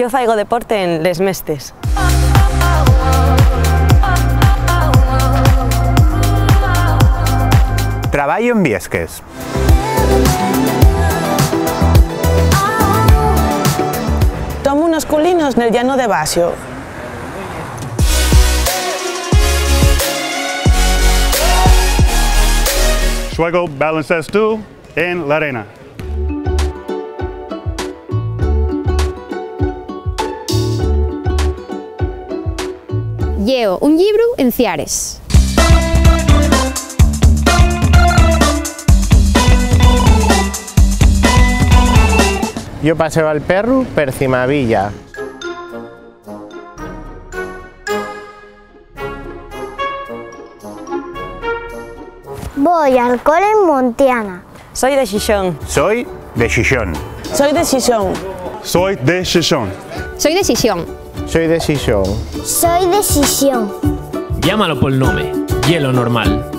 Yo faigo deporte en Les Mestes. Traballo en Viesques. Tomo unos culinos nel llano de Basio. Juego baloncesto en la arena. Llevo un libro en Ciares. Yo paseo al perro per Cimavilla. Voy al cole en Montiana. Soy de Xixón. Soy de Xixón. Soy de Xixón. Soy de Xixón. Soy de Sisión. Soy de Xixón. Soy de Xixón. Llámalo por el nombre, hielo normal.